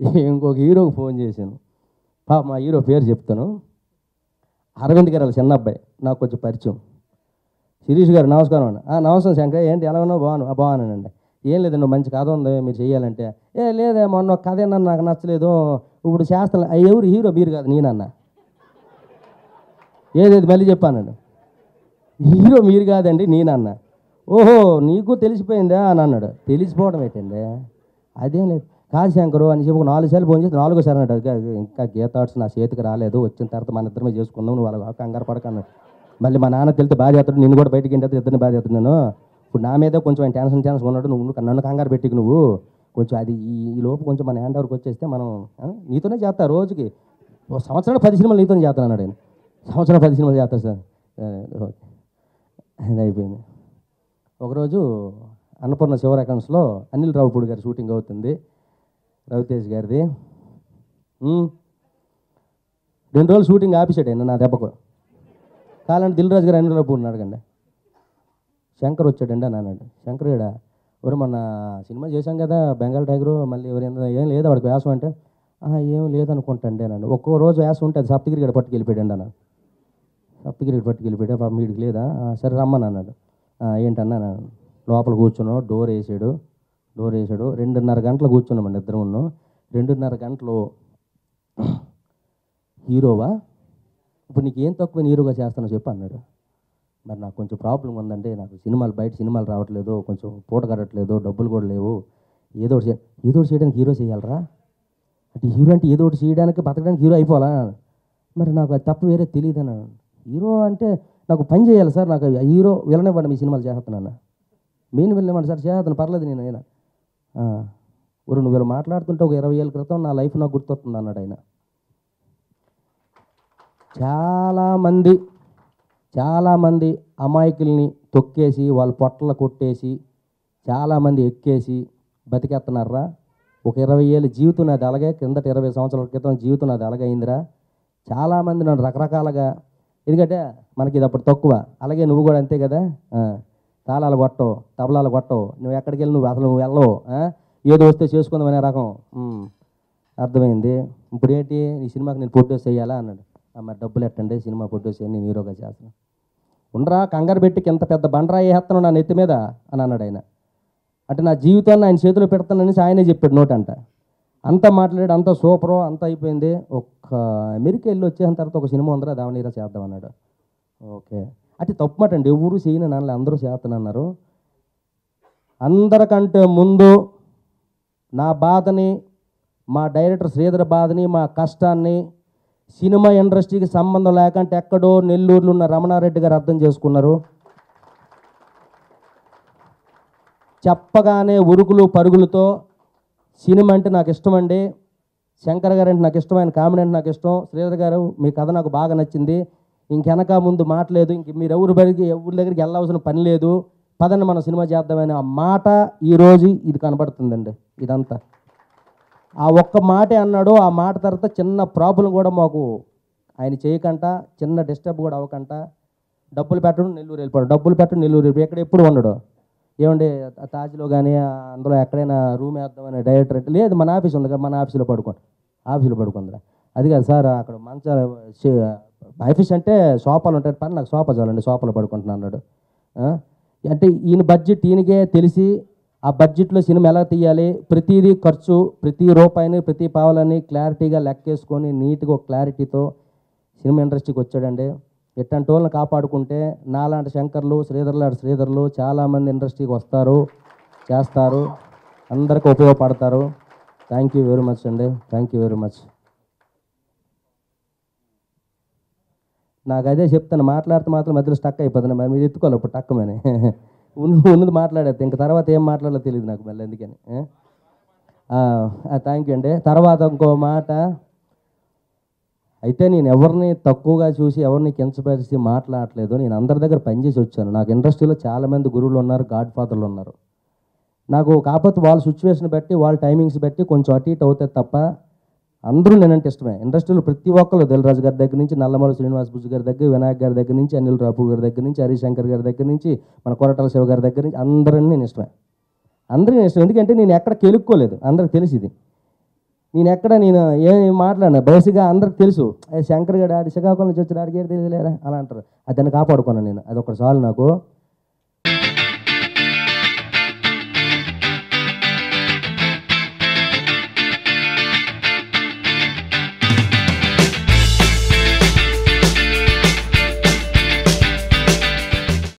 ఇంకొక హీరోకి ఫోన్ చేశాను. మా హీరో పేరు చెప్తాను. అరవింద్ గారు వాళ్ళ చిన్న అబ్బాయి, నాకు కొంచెం పరిచయం. శిరీష్ గారు నమస్కారం అండి. నమస్కారం శంకర్, ఏంటి ఎలా ఉన్నావు? బాగున్నానండి. ఏం లేదండి, మంచి కథ ఉంది మీరు చెయ్యాలంటే. లేదే మొన్న ఒక కథ ఏమన్నా నాకు నచ్చలేదు, ఇప్పుడు చేస్తాను. ఎవరు హీరో? మీరు కాదు, నేనన్నా. ఏదేది మళ్ళీ చెప్పానండి. హీరో మీరు కాదండి, నేనన్నా. ఓహో నీకు తెలిసిపోయిందా అని అన్నాడు. తెలిసిపోవడం ఏంటండి, అదేం లేదు. కాదు శంకరు అని చెప్పి 4 సార్లు ఫోన్ చేసి 4వ సారి అన్నాడు. ఇంకా గీతార్ట్స్ నా చేతికి రాలేదు, వచ్చిన తర్వాత మన ఇద్దరమే చేసుకుందాం, నువ్వు వాళ్ళ కంగారు పడకన్నాడు. మళ్ళీ మా నాన్న తెలితే బాధ చేస్తాడు, నిన్ను కూడా బయటికి ఇంటి ఇద్దరిని బాధ చేస్తాడు. నేను ఇప్పుడు నా మీద కొంచెం ఆయన టెన్షన్ ఉన్నాడు. నువ్వు నన్ను కంగారు పెట్టికి నువ్వు కొంచెం అది ఈ లోపు కొంచెం మన హ్యాండ్ ఓవర్కి వచ్చేస్తే మనం నీతోనే చేస్తా. రోజుకి సంవత్సరానికి 10 సినిమాలు నీతోనే చేస్తాను అన్నాడు ఆయన. సంవత్సరం 10 సినిమాలు చేస్తాను సార్. ఓకే, అది అయిపోయింది. ఒకరోజు అన్నపూర్ణ శివరేఖన్స్లో అనిల్ రావుపూడి గారి షూటింగ్ అవుతుంది, రవితేజ్ గారిది. 2 రోజులు షూటింగ్ ఆపేసాడు ఆయన నా దెబ్బకు. కాలంటే దిల్ రాజు గారు అనిల్ రావుపూడిని అడగండి. శంకర్ వచ్చాడండి అని అన్నాడు. శంకర్ గడా ఎవరు మొన్న సినిమా చేశాం కదా బెంగాల్ టైగరు, మళ్ళీ ఎవరైనా ఏం లేదు వాడికి వ్యాసం అంటే ఏం లేదనుకుంటాండి అన్నాడు. ఒక్కో రోజు వ్యాసం ఉంటే అది సప్తగిరి గడ పట్టుకెళ్ళిపోయాడు అన్నాడు. సప్తగిరి పట్టుకెళ్ళిపోయాడు, పాప మీడికి లేదా? సరే రమ్మని అన్నాడు. ఏంటన్నా లోపల కూర్చున్నాడు, డోర్ వేసాడు. 2:30 గంటలు కూర్చున్నామండి ఇద్దరు ఉన్నాం. 2:30 గంటలు హీరోవా, ఇప్పుడు నీకు ఏం తక్కువ హీరోగా చేస్తానో చెప్పు అన్నాడు. మరి నాకు కొంచెం ప్రాబ్లం ఉందండి, నాకు బయట సినిమాలు రావట్లేదు, కొంచెం పూట కట్టట్లేదు, డబ్బులు కూడా లేవు, ఏదో ఒకటి చేయడానికి హీరో చేయాలరా అంటే. హీరో అంటే ఏదో ఒకటి చేయడానికి బతకడానికి హీరో అయిపోవాలా? మరి నాకు అది తప్ప వేరే తెలియదు అన్నాడు. హీరో అంటే నాకు పని చేయాలి సార్, నాకు హీరో విలనివ్వండి, మీ సినిమాలు చేస్తున్నాను. మెయిన్ విలనివ్వండి సార్, చేస్తాను పర్లేదు నేను అయినా. నువ్వు ఇలా మాట్లాడుతుంటే ఒక 20 ఏళ్ళ క్రితం నా లైఫ్ నాకు గుర్తొస్తుంది అన్నాడు ఆయన. చాలామంది అమాయకుల్ని తొక్కేసి వాళ్ళ పొట్టలు కొట్టేసి చాలామంది ఎక్కేసి బతికేస్తున్నారా. ఒక 20 ఏళ్ళ జీవితం నాది అలాగే, కిందట 20 సంవత్సరాల క్రితం జీవితం నాది అలాగే అయిందిరా. చాలామంది నన్ను రకరకాలుగా, ఎందుకంటే మనకి ఇది అప్పుడు తక్కువ, అలాగే నువ్వు కూడా అంతే కదా. తాళాలు కొట్టవు, తబలాలు కొట్టవు, నువ్వు ఎక్కడికి వెళ్ళి నువ్వు వెళ్ళవు, ఏదో వస్తే చేసుకుందాం అనే రకం. అర్థమైంది. ఇప్పుడు ఏంటి, ఈ సినిమాకి నేను ప్రొడ్యూస్ చేయాలా అన్నాడు. మరి డబ్బులు ఎట్టండి, సినిమా ప్రొడ్యూస్ చేయండి, నేను హీరోగా చేస్తాను. ఉండరా కంగారు పెట్టి ఇంత పెద్ద బండరా వేస్తాను నా నెత్తి మీద అని అన్నాడు ఆయన. అంటే నా జీవితాన్ని ఆయన చేతిలో పెడతానని ఆయనే చెప్పాడు నోటంట. అంతా మాట్లాడాడు, అంతా సూపరు, అంతా అయిపోయింది. అమెరికా వెళ్ళి వచ్చేసిన తర్వాత ఒక సినిమా ఉందరా దావనీరా చేద్దాం అన్నాడు. ఓకే, అంటే తప్పు మాట అండి, ఎవరు చేయని నాన్న అందరూ చేస్తానన్నారు. అందరికంటే ముందు నా బాధని, మా డైరెక్టర్ శ్రీధర్ బాధని, మా కష్టాన్ని సినిమా ఇండస్ట్రీకి సంబంధం లేకంటే ఎక్కడో నెల్లూరులో ఉన్న రమణారెడ్డి గారు అర్థం చేసుకున్నారు. చెప్పగానే ఉరుకులు పరుగులతో సినిమా అంటే నాకు ఇష్టమండి, శంకర్ గారు అంటే నాకు ఇష్టం, ఆయన కామెడీ అంటే నాకు ఇష్టం, శ్రీధర్ గారు మీ కథ నాకు బాగా నచ్చింది, ఇంకెనక ముందు మాట్లేదు, ఇంక మీరు ఎవరి దగ్గరికి వెళ్ళవలసిన పని లేదు, పదండి మనం సినిమా చేద్దామని ఆ మాట ఈరోజు ఇది కనబడుతుందండి. ఇదంతా ఆ ఒక్క మాటే అన్నాడు. ఆ మాట తర్వాత చిన్న ప్రాబ్లం కూడా మాకు ఆయన చేయకంట, చిన్న డిస్టర్బ్ కూడా అవ్వకంట, డబ్బులు పెట్టడం నెల్లూరు వెళ్ళిపోవడం, డబ్బులు పెట్టడం నెల్లూరు వెళ్ళిపోయి ఎక్కడ ఎప్పుడు ఉండడు. ఏమండి తాజ్లో కానీ అందులో ఎక్కడైనా రూమ్ వేద్దామని డైరెక్టర్ అంటే లేదు, మన ఆఫీస్ ఉంది కదా, మన ఆఫీస్లో పడుకుందిరా. అది కాదు సార్, అక్కడ మంచాల ఆఫీస్ అంటే సోఫాలు ఉంటాయి, పని నాకు సోఫా చాలండి, సోఫాలో పడుకుంటున్నా అన్నాడు. అంటే ఈయన బడ్జెట్ ఈయనకే తెలిసి ఆ బడ్జెట్లో సినిమా ఎలా తీయాలి, ప్రతిదీ ఖర్చు, ప్రతి రూపాయిని ప్రతి పావలని క్లారిటీగా లెక్కేసుకొని నీట్గా ఒక క్లారిటీతో సినిమా ఇండస్ట్రీకి వచ్చాడండి. ఎట్లాంటి వాళ్ళని కాపాడుకుంటే నాలాంటి శంకర్లు, శ్రీధర్లు చాలామంది ఇండస్ట్రీకి వస్తారు, చేస్తారు, అందరికీ ఉపయోగపడతారు. థ్యాంక్ యూ వెరీ మచ్ అండి, థ్యాంక్ యూ వెరీ మచ్. నాకు అదే చెప్తాను, మాట్లాడితే మాత్రం మధ్యలో స్టక్ అయిపోతుంది, మరి మీరు ఎత్తుకోవాలి ఇప్పుడు టక్కమని ఉన్నది మాట్లాడేది, ఇంక తర్వాత ఏం మాట్లాడాలో తెలియదు నాకు మళ్ళీ, ఎందుకని. థ్యాంక్ యూ అండి. తర్వాత ఇంకో మాట, అయితే నేను ఎవరిని తక్కువగా చూసి ఎవరిని కించపరిచి మాట్లాడలేదు, నేను అందరి దగ్గర పనిచేసి వచ్చాను. నాకు ఇండస్ట్రీలో చాలామంది గురువులు ఉన్నారు, గాడ్ ఫాదర్లు ఉన్నారు. నాకు కాకపోతే వాళ్ళ సిచ్యువేషన్ బట్టి, వాళ్ళ టైమింగ్స్ బట్టి కొంచెం అటు ఇటు అవుతుంది తప్ప అందరూ నేనంటే ఇష్టమే. ఇండస్ట్రీలో ప్రతి ఒక్కరు, దిల్రాజు గారి దగ్గర నుంచి, నల్లమల శ్రీనివాస్ బుజ్జు గారి దగ్గర, వినాయక్ గారి దగ్గర నుంచి, అనిల్ రాపూర్ గారి దగ్గర నుంచి, హరిశంకర్ గారి దగ్గర నుంచి, మన కొరటాల శివ గారి దగ్గర నుంచి అందరినీ నేను ఇష్టమే. ఎందుకంటే నేను ఎక్కడ కెలుక్కోలేదు, అందరికి తెలిసింది. నేను ఏం మాట్లాడినా బేసిక్గా అందరికి తెలుసు శంకర్ గడు ఆడి శ్రీకాకుళం నుంచి వచ్చాడు ఆడికి తెలియలేరా అలా అంటారు. అది దాన్ని కాపాడుకున్నాను నేను, అది ఒకటి చాలు నాకు.